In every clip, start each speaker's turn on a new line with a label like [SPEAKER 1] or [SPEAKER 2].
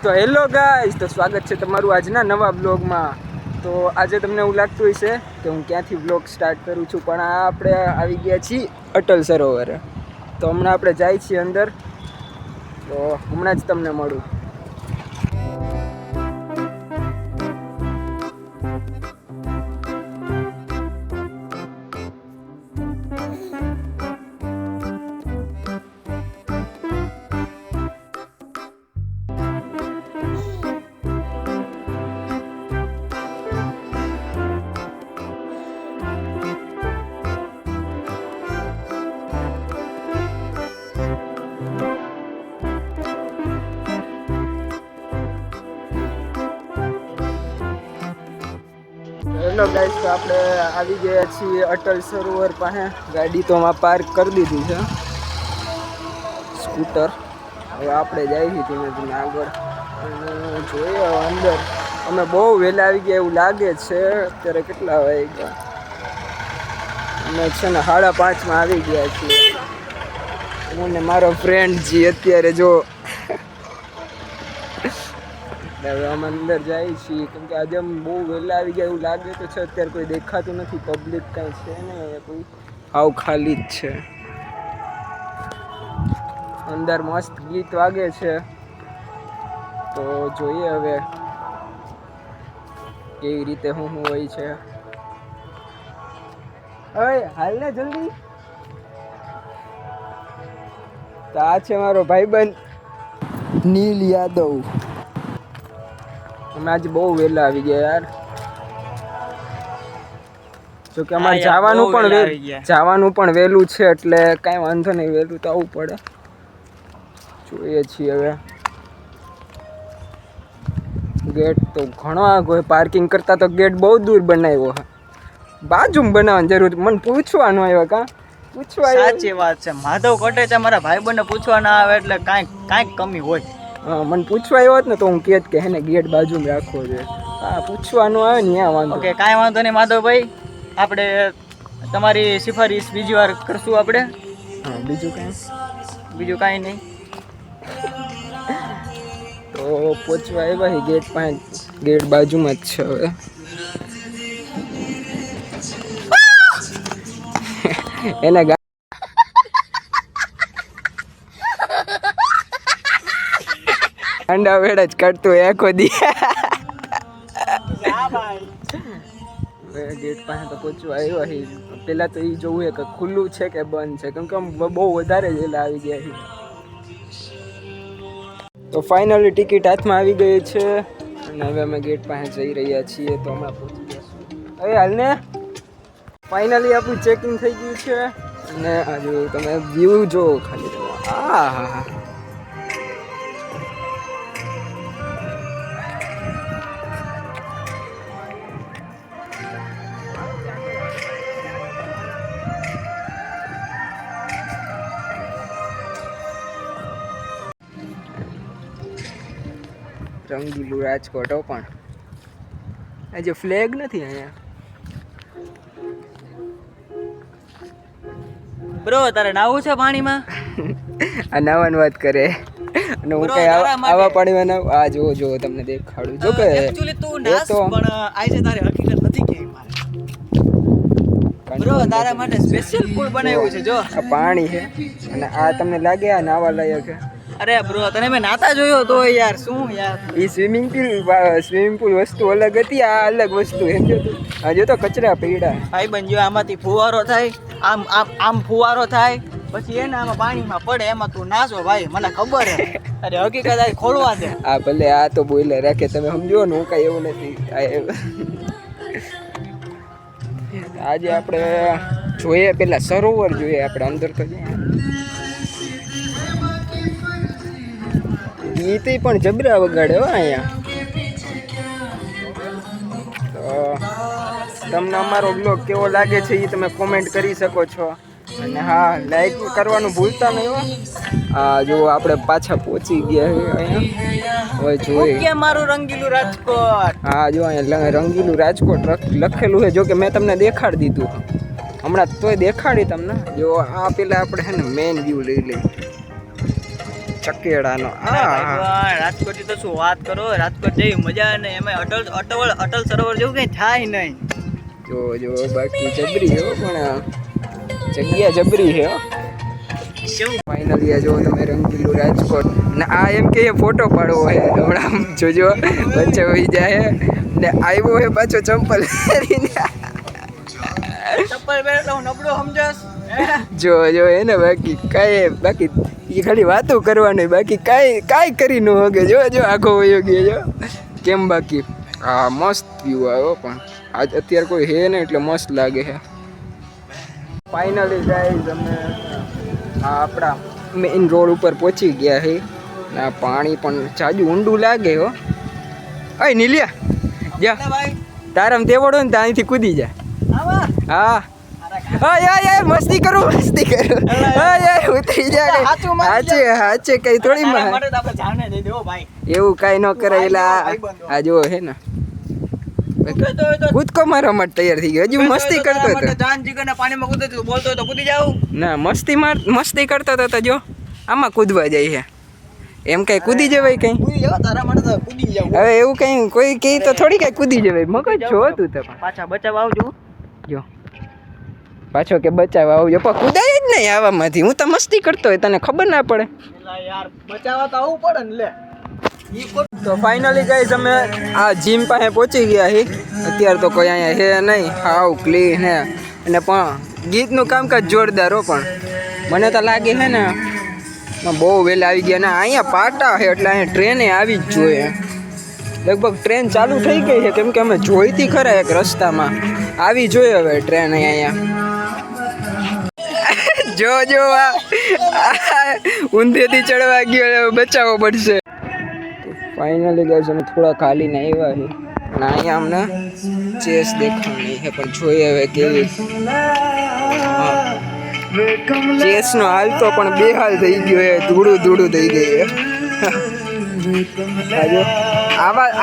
[SPEAKER 1] તો hello guys, તો સ્વાગત છે તમારું આજના નવા બ્લોગમાં. તો આજે તમને એવું લાગતું હશે કે હું ક્યાંથી બ્લોગ સ્ટાર્ટ કરું છું, પણ આપણે આવી ગયા છીએ અટલ સરોવર. તો હમણાં આપણે જાય છીએ અંદર, તો હમણાં જ તમને મળું. હેલો ગાઈસ, તો આપણે આવી ગયા છીએ અટલ સરોવર પાસે. ગાડી તો આમાં પાર્ક કરી દીધી છે, સ્કૂટર. હવે આપણે જઈએ છીએ ધીમે ધીમે આગળ અને જોઈએ અંદર. અમે બહુ વહેલા આવી ગયા એવું લાગે છે. અત્યારે કેટલા વાગ્યા? અમે છે ને 5:30 આવી ગયા છીએ. હું ને મારો ફ્રેન્ડ જી અત્યારે જો હવે અમે અંદર જઈએ છીએ, કેમ કે આજે અમે બહુ વહેલા આવી ગયા એવું લાગે તો છે. અત્યારે કોઈ દેખાતું નથી, પબ્લિક કાંઈ છે નહીં, કોઈ હાવ ખાલી જ છે. અંદર મસ્ત ગીત વાગે છે, તો જોઈએ હવે કેવી રીતે શું હોય છે. ઓય હાલ ને જલ્દી. તો આ છે મારો ભાઈબંધ નીલ યાદવ. અમે આજે બહુ વહેલા આવી ગયા યાર, જો કે અમારે જવાનું પણ વહેલું છે, એટલે કાંઈ વાંધો નહીં, વહેલું તો આવવું પડે. જોઈએ છીએ હવે. ગેટ તો ઘણો આગળ, પાર્કિંગ કરતાં તો ગેટ બહુ દૂર બનાવ્યો છે. બાજુમાં બનાવવાની જરૂર, મને પૂછવાનું આવ્યો કાં પૂછવા?
[SPEAKER 2] સાચી વાત છે. માધવ કોટેચા મારા ભાઈબંધને પૂછવા ના આવે એટલે કાંઈક કમી હોય.
[SPEAKER 1] હા, મને પૂછવા આવ્યો હોત ને તો હું કહેત કે હેને ગેટ બાજુમાં રાખવો જોઈએ. હા, પૂછવાનું આવે ને ત્યાં વાંધો.
[SPEAKER 2] ઓકે, કાંઈ વાંધો નહીં માધવભાઈ, આપણે તમારી સિફારિશ બીજી વાર કરશું આપણે.
[SPEAKER 1] હા, બીજું
[SPEAKER 2] કાંઈ નહીં.
[SPEAKER 1] તો પૂછવા આવ્યા ગેટ પાસે, ગેટ બાજુમાં જ છે. હવે એને અંડા વેડા જ કાઢતું આખો દી. ગેટ પાસે તો પહોંચવા આવ્યા. પેલા તો એ જોવું કે ખુલ્લું છે કે બંધ છે, કેમ કે બહુ વધારે વહેલા આવી ગયા છે. તો ફાઇનલી ટિકિટ હાથમાં આવી ગઈ છે અને હવે અમે ગેટ પાસે જઈ રહ્યા છીએ. તો હમણાં પહોંચી જઈશું. હવે હાલ ને ફાઇનલી આપણું ચેકિંગ થઈ ગયું છે અને આ જો તમે વ્યૂ જો ખાલી. હા હા હા, રંગીલું રાજકોટ. પણ આજે ફ્લેગ નથી અહીંયા.
[SPEAKER 2] બ્રો, તારે નાવું છે પાણીમાં?
[SPEAKER 1] આ નાવાની વાત કરે અને હું કઈ આવા પાણીમાં નાવ. આ જો તમને દેખાડું. જો કે
[SPEAKER 2] એક્ચ્યુઅલી તું નાસ, પણ આજે તારે હકીકત નથી કે મારે. બ્રો, તારા માટે સ્પેશિયલ પૂલ બનાવ્યું છે. જો
[SPEAKER 1] આ પાણી છે અને આ તમને લાગે આ નાવા લાયક છે?
[SPEAKER 2] અરે બ્રો, તને મેં નાતા જોયો તો યાર. શું યાર,
[SPEAKER 1] એ સ્વિમિંગ પુલ વસ્તુ અલગ હતી, આ અલગ વસ્તુ. સમજો તું? હજુ તો કચરા પીડા.
[SPEAKER 2] ભાઈ બન જો, આમાંથી ફુવારો થાય, આમ ફુવારો થાય, પછી એને આમાં પાણીમાં પડે, એમાં તું નાસો ભાઈ, મને ખબર હે. અરે હકીકત આ ખોલવા દે.
[SPEAKER 1] આ ભલે આ તો બોલે રાખે, તમે સમજો ને, હું કઈ એવું નથી. આજે આપણે જોઈએ પેલા સરોવર જોઈએ. આપણે અંદર તો ગીત પણ જબરા વગાડે હો અહીંયા. તો તમને અમારો બ્લોગ કેવો લાગે છે એ તમે કોમેન્ટ કરી શકો છો. અને હા, લાઈક કરવાનું ભૂલતા નહીં હો. હા જો આપણે પાછા પહોંચી ગયા છે અહીંયા. હવે જોઈએ
[SPEAKER 2] મારું રંગીલું રાજકોટ.
[SPEAKER 1] હા જો અહીંયા રંગીલું રાજકોટ લખેલું છે. જો કે મેં તમને દેખાડી દીધું હમણાં, તોય દેખાડી તમને. જો આ પેલા આપણે છે ને મેઇન વ્યૂ લઈ લઈએ. ચકેડાનો
[SPEAKER 2] રાજકોટ તો શું વાત કરો, રાજકોટ જેવી મજા ને એમાં અટલ સરોવર જેવું કઈ થાય નહીં.
[SPEAKER 1] જો બાકી જબરી હો, પણ જગ્યા જબરી છે હો. ફાઇનલી આ જો તમે રંગીલું રાજકોટ ને આ એમ કે ફોટો પાડવો છે હમણાં જોજો વચ્ચે હોઈ જાય ને આવ્યો છે પાછો ચંપલ પહેરીને.
[SPEAKER 2] ચપ્પલ પહેરે હું નબળો સમજસ.
[SPEAKER 1] જો એને બાકી એ ખાલી વાતો કરવાની, બાકી કાંઈ કરી ન હોગે. જો આખો વયો ગયો જો કેમ. બાકી હા મસ્ત વ્યૂ આવ્યો, પણ આજ અત્યારે કોઈ હે ને એટલે મસ્ત લાગે છે. ફાઇનલી ગાઈઝ અમે આપણા મેઇન રોડ ઉપર પહોંચી ગયા છે ને પાણી પણ જાજુ ઊંડું લાગે હો. અય નીલિયા જા તારામ તેવડો ને ત્યાંથી કૂદી જા. હા મસ્તી કરું ઉતરી જાય. હાચે કઈ થોડી એવું કઈ ન કરે. આ જો હે ને કૂદકો મારવા માટે તૈયાર થઈ ગયો. હજુ મસ્તી કરતો હતો.
[SPEAKER 2] પાણીમાં કૂદતો બોલતો તો કૂદી જાવ
[SPEAKER 1] ના મસ્તી કરતો હતો. જો આમાં કૂદવા જાય છે એમ કઈ કૂદી જવાય કઈ. હવે એવું કઈ કોઈ કઈ તો થોડી કઈ કૂદી જવાય. મગજ છો તું તો
[SPEAKER 2] પાછા બચાવ આવજો.
[SPEAKER 1] જો પાછો કે બચાવવા આવજો, પણ કૂદાય જ નહીં આવામાંથી. હું તો મસ્તી કરતો હોય, તને ખબર ના પડે
[SPEAKER 2] યાર. બચાવવા તો આવવું પડે ને લે.
[SPEAKER 1] તો ફાઇનલી ગાઈઝ અમે આ જીમ પાસે પહોંચી ગયા છીએ. અત્યારે તો કોઈ અહીંયા હે નહીં, હાવ ક્લીન હે. અને પણ ગીતનું કામકાજ જોરદાર હો. પણ મને તો લાગે છે ને બહુ વહેલા આવી ગયા ને અહીંયા પાટા છે એટલે અહીંયા ટ્રેને આવી જ જોઈએ. લગભગ ટ્રેન ચાલુ થઈ ગઈ છે, કેમ કે અમે જોઈતી ખરા એક રસ્તામાં આવી જોઈએ હવે ટ્રેન અહીંયા. જો ઊંધેથી ચડવા ગયો, બચાવવો પડશે. ફાઇનલી ગાઈઝ અમે થોડા ખાલી ને આવ્યા છે અને અહીંયા અમને ચેસ દેખાણી છે, પણ જોઈએ હવે કેવી. ચેસનો હાલ તો પણ બે હાલ થઈ ગયો છે, ધૂળું થઈ ગયું છે.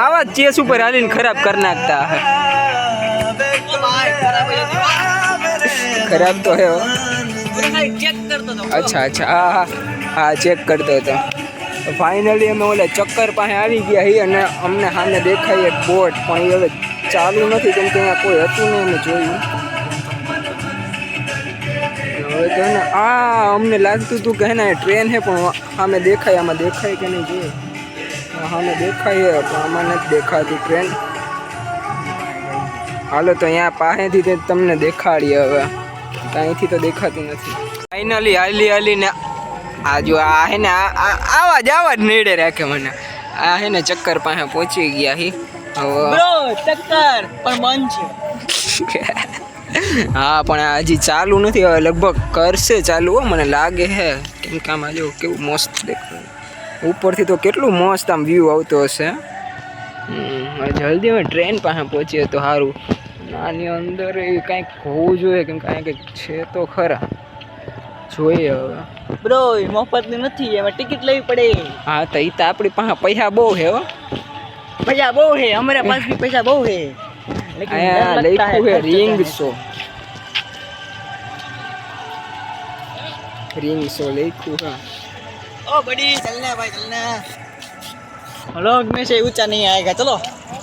[SPEAKER 1] આવા ચેસ ઉપર હાલીને ખરાબ કરી નાખતા. ખરાબ તો હે. અચ્છા હા ચેક કરતો હતો. ફાઇનલી અમે ઓલા ચક્કર પાસે આવી ગયા છીએ અને અમને સામે દેખાય એક બોટ, પણ એ હવે ચાલુ નથી કેમ કે અહીંયા કોઈ હતું નહીં. અમે જોયું હવે તો ને અમને લાગતું હતું કે હે ને ટ્રેન છે, પણ સામે દેખાય. આમાં દેખાય કે નહીં જોઈએ. સામે દેખાય પણ આમાં નથી દેખાતી ટ્રેન. હાલો તો અહીંયા પાસેથી તમને દેખાડીએ. હવે અહીંથી તો દેખાતી નથી. ફાઇનલી હાલીને આ જો આ હે ને આવા જ નેડે રાખે મને. આ હે ને ચક્કર પાસે પહોંચી ગયા હી.
[SPEAKER 2] ચક્કર પણ બંધ છે.
[SPEAKER 1] હા પણ આ હજી ચાલુ નથી. હવે લગભગ કરશે ચાલુ હો મને લાગે હે, કેમ કે આમાં જો કેવું મસ્ત દેખાય. ઉપરથી તો કેટલું મસ્ત આમ વ્યૂ આવતો હશે. જલ્દી અમે ટ્રેન પાસે પહોંચીએ તો સારું. આની અંદર એ કંઈક હોવું જોઈએ, કેમ કે અહીં કંઈક છે તો ખરા. જોઈએ હવે.
[SPEAKER 2] બ્રો મફતની નથી, એમાં ટિકિટ લેવી પડે.
[SPEAKER 1] હા તો એ તો આપણી પાસે પૈસા બહુ હે હો.
[SPEAKER 2] પૈસા બહુ હે, અમારા પાસે બી પૈસા બહુ હે.
[SPEAKER 1] અહીંયા લખ્યું હે રિંગ શો લખ્યું है.
[SPEAKER 2] ओ बड़ी चलना भाई चलना. व्लॉग में से ऊंचा नहीं आएगा चलो.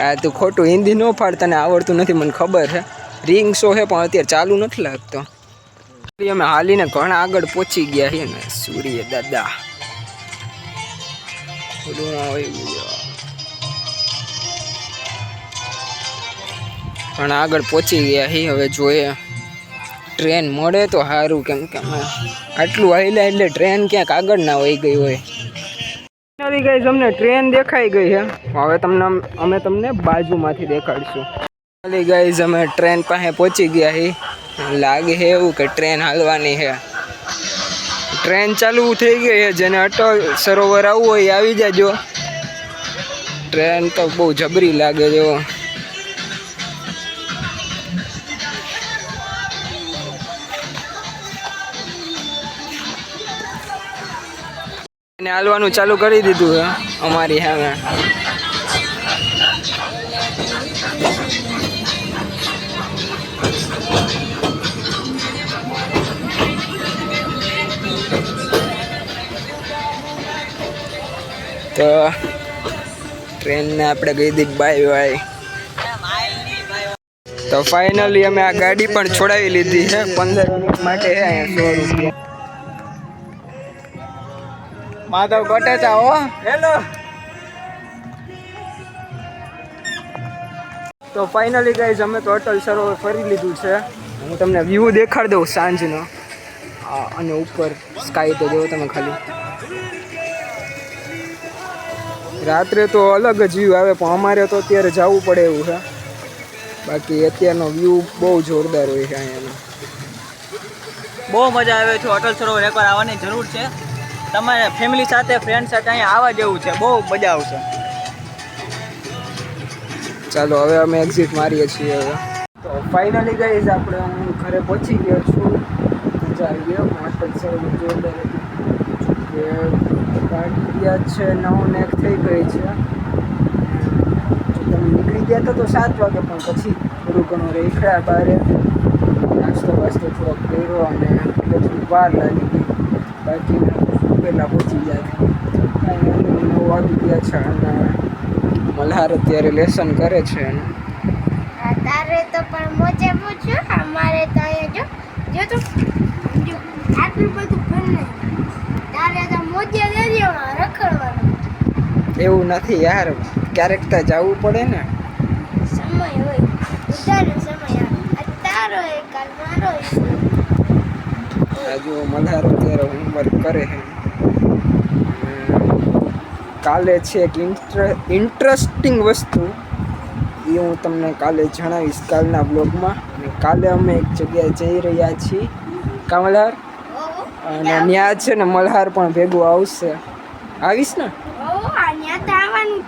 [SPEAKER 1] આ તું ખોટું હિન્દી નો ફાડ, તને આવડતું નથી મને ખબર છે. રિંગ શો છે પણ અત્યારે ચાલુ નથી લાગતો. અમે હાલીને ઘણા આગળ પહોંચી ગયા છીએ ને. સૂર્ય દાદા ઘણા આગળ પહોંચી ગયા છીએ. હવે જોઈએ ટ્રેન મળે તો સારું, કેમ કે અમે આટલું હાલ્યા એટલે ટ્રેન ક્યાંક આગળ ના વહી ગઈ હોય. આવી ગઈ અમને ટ્રેન દેખાઈ ગઈ છે. હવે અમે તમને બાજુમાંથી દેખાડીશું. આવી ગઈ અમે ટ્રેન પાસે પહોંચી ગયા છીએ. લાગે છે એવું કે ટ્રેન હાલવાની છે. ટ્રેન ચાલુ થઈ ગઈ છે. જેને અટલ સરોવર આવવું હોય આવી જાજો. ટ્રેન તો બહુ જબરી લાગે છે. હાલવાનું ચાલુ કરી દીધું છે અમારી સામે. તો ટ્રેનને આપણે કહી દીધી બાય બાય. તો ફાઇનલી અમે આ ગાડી પણ છોડાવી લીધી છે 15 મિનિટ માટે છે અહીંયા 100 રૂપિયા.
[SPEAKER 2] માધવ કોટેચા હો.
[SPEAKER 1] હેલો. તો ફાઇનલી ગાઈઝ અમે તો અટલ સરોવર ફરી લીધું છે. હું તમને વ્યૂ દેખાડી દઉં સાંજનો. અને ઉપર સ્કાય તો જોવો તમે ખાલી. રાત્રે તો અલગ જ વ્યૂ આવે પણ અમારે તો અત્યારે જવું પડે એવું છે. બાકી અત્યારનો વ્યૂ બહુ જોરદાર હોય છે અહીંયાનો.
[SPEAKER 2] બહુ મજા આવે છે. અટલ સરોવર એકવાર આવવાની જરૂર છે. તમારે ફેમિલી સાથે ફ્રેન્ડ સાથે અહીંયા આવવા જેવું છે. બહુ મજા આવશે.
[SPEAKER 1] ચાલો હવે અમે એક્ઝિટ મારીએ છીએ હવે. તો ફાઇનલી ગાઈઝ આપણે હું ઘરે પહોંચી ગયો છું. મજા આવી ગયો. અટલ સરોવર જોરદાર હતું. કે ગાડી છે 9 એક થઈ ગઈ છે. તમે નીકળી ગયા હતા તો 7 વાગે પણ પછી થોડું ઘણું રેખડા બારે નાસ્તો વાસ્તો થોડોક કર્યો અને એટલે થોડી વાર લાગી ગઈ. બાકી પહેલાં પહોંચી જાય. 9 વાગી ગયા છે અને મલ્હાર અત્યારે લેસન કરે છે.
[SPEAKER 3] તારે તો પણ મોજે પૂછ્યું. અમારે તો અહીંયા જો તો આટલું બધું ભણને તારે તો મોજે દરિયામાં રખડવાનું.
[SPEAKER 1] એવું નથી યાર, ક્યારેક તો જવું પડે ને.
[SPEAKER 3] સમય હોય બધાનો સમય આવે. આ તારો એ કાલ મારો
[SPEAKER 1] હજુ મલ્હાર અત્યારે હોમવર્ક કરે છે. કાલે છે એક ઇન્ટરેસ્ટિંગ વસ્તુ એ હું તમને કાલે જણાવીશ કાલના બ્લોગમાં. અને કાલે અમે એક જગ્યાએ જઈ રહ્યા છીએ કામલહાર અને ત્યાં છે ને મલ્હાર પણ ભેગું આવશે. આવીશ ને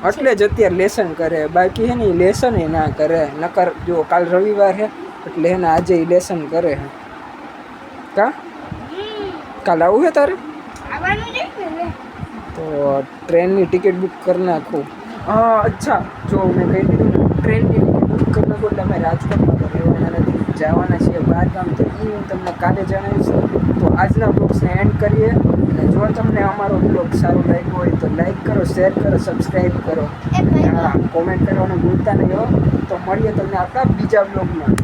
[SPEAKER 1] એટલે જ અત્યારે લેસન કરે. બાકી હે ને એ લેસન એ ના કરે. નકર જો કાલ રવિવાર છે એટલે હે ને આજે એ લેસન કરે છે. કા કાલ આવું છે તારે? તો ટ્રેનની ટિકિટ બુક કરી નાખું. હા અચ્છા, જો મેં કહી દીધું ને ટ્રેનની ટિકિટ બુક કરી નાખું એટલે અમે રાજકોટમાં તો રહેવાના નથી, જવાના છીએ બહાર ગામ. તો એ હું તમને કાલે જણાવીશ. તો આજના બ્લોગ્સને એન્ડ કરીએ. અને જો તમને અમારો બ્લોગ સારો લાગ્યો હોય તો લાઈક કરો, શેર કરો, સબસ્ક્રાઈબ કરો. હા, કોમેન્ટ કરવાનું ભૂલતા નહીં હો. તો મળીએ તમને આપણા બીજા બ્લોગમાં.